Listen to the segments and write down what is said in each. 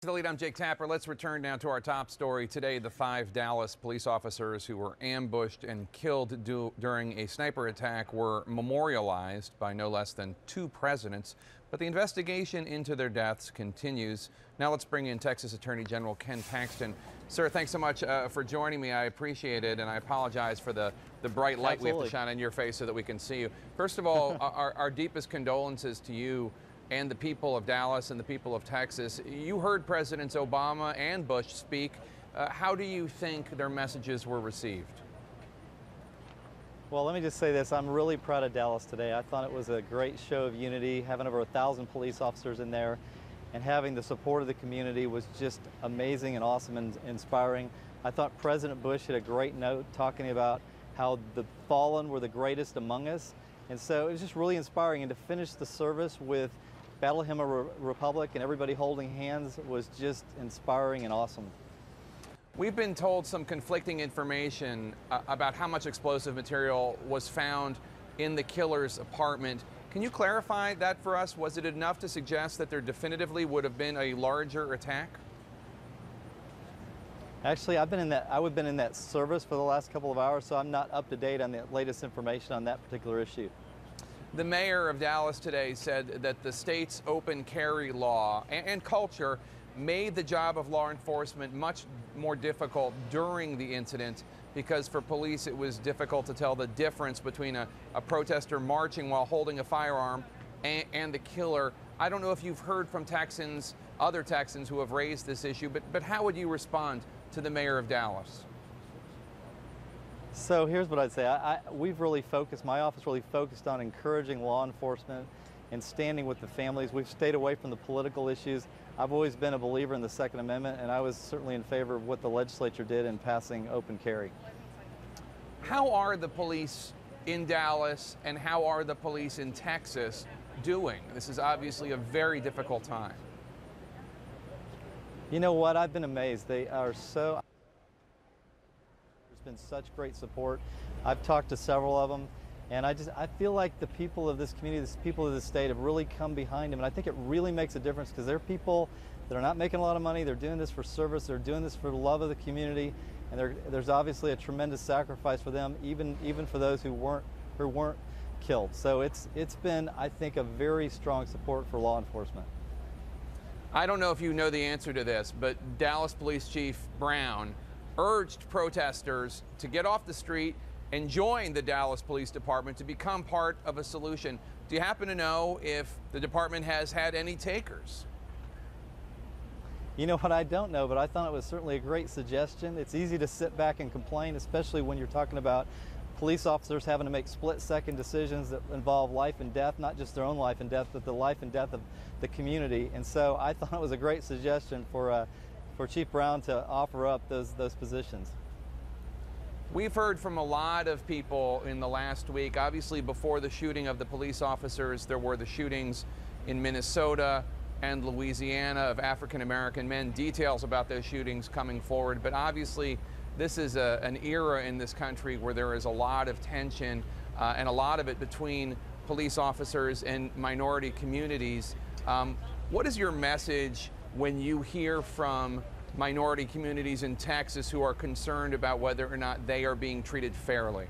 To the lead, I'm Jake Tapper. Let's return now to our top story today. The 5 Dallas police officers who were ambushed and killed during a sniper attack were memorialized by no less than 2 presidents. But the investigation into their deaths continues. Now let's bring in Texas Attorney General Ken Paxton. Sir, thanks so much for joining me. I appreciate it, and I apologize for the bright light we have to shine on your face so that we can see you. First of all, our deepest condolences to you and the people of Dallas and the people of Texas. You heard Presidents Obama and Bush speak. How do you think their messages were received? Well, let me just say this. I'm really proud of Dallas today. I thought it was a great show of unity. Having over 1,000 police officers in there and having the support of the community was just amazing and awesome and inspiring. I thought President Bush had a great note talking about how the fallen were the greatest among us. And so it was just really inspiring. And to finish the service with Battle Hymn of Republic and everybody holding hands was just inspiring and awesome. We've been told some conflicting information about how much explosive material was found in the killer's apartment. Can you clarify that for us? Was it enough to suggest that there definitively would have been a larger attack? Actually, I've been in that service for the last couple of hours, so I'm not up to date on the latest information on that particular issue. The mayor of Dallas today said that the state's open carry law and culture made the job of law enforcement much more difficult during the incident because for police it was difficult to tell the difference between a protester marching while holding a firearm and the killer. I don't know if you've heard from Texans, other Texans who have raised this issue, but how would you respond to the mayor of Dallas? So here's what I'd say. My office really focused on encouraging law enforcement and standing with the families. We've stayed away from the political issues. I've always been a believer in the Second Amendment, and I was certainly in favor of what the legislature did in passing open carry. How are the police in Dallas and how are the police in Texas doing? This is obviously a very difficult time. You know what? I've been amazed. They are so... There's been such great support. I've talked to several of them, and I feel like the people of this community, the people of this state have really come behind them, and I think it really makes a difference because they're people that are not making a lot of money. They're doing this for service. They're doing this for the love of the community, and there's obviously a tremendous sacrifice for them, even for those who weren't killed. So it's been, I think, a very strong support for law enforcement. I don't know if you know the answer to this, but Dallas Police Chief Brown urged protesters to get off the street and join the Dallas Police Department to become part of a solution. Do you happen to know if the department has had any takers? You know what, I don't know, but I thought it was certainly a great suggestion. It's easy to sit back and complain, especially when you're talking about police officers having to make split-second decisions that involve life and death, not just their own life and death, but the life and death of the community. And so I thought it was a great suggestion for Chief Brown to offer up those positions. We've heard from a lot of people in the last week. Obviously, before the shooting of the police officers, there were the shootings in Minnesota and Louisiana of African-American men. Details about those shootings coming forward. But obviously, this is an era in this country where there is a lot of tension and a lot of it between police officers and minority communities. What is your message when you hear from minority communities in Texas who are concerned about whether or not they are being treated fairly?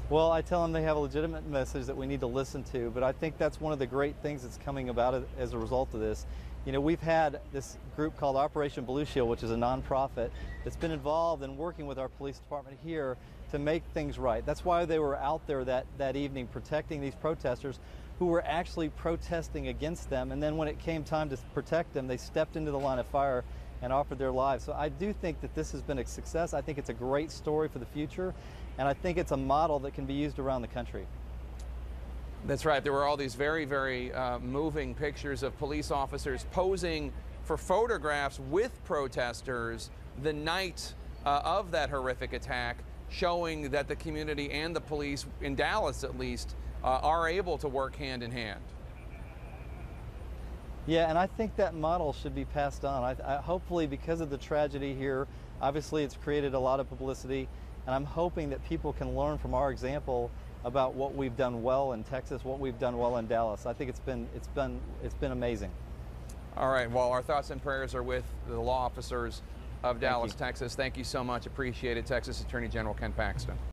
Well, I tell them they have a legitimate message that we need to listen to, but I think that's one of the great things that's coming about as a result of this. You know, we've had this group called Operation Blue Shield, which is a nonprofit that's been involved in working with our police department here to make things right. That's why they were out there that evening protecting these protesters who were actually protesting against them. And then when it came time to protect them, they stepped into the line of fire and offered their lives. So I do think that this has been a success. I think it's a great story for the future, and I think it's a model that can be used around the country. That's right. There were all these very, very moving pictures of police officers posing for photographs with protesters the night of that horrific attack, showing that the community and the police, in Dallas at least, are able to work hand in hand. Yeah, and I think that model should be passed on. Hopefully, because of the tragedy here, obviously it's created a lot of publicity, and I'm hoping that people can learn from our example about what we've done well in Texas, what we've done well in Dallas. I think it's been amazing. All right, well, our thoughts and prayers are with the law officers of Dallas, you. Texas. Thank you so much. Appreciate it. Texas Attorney General Ken Paxton.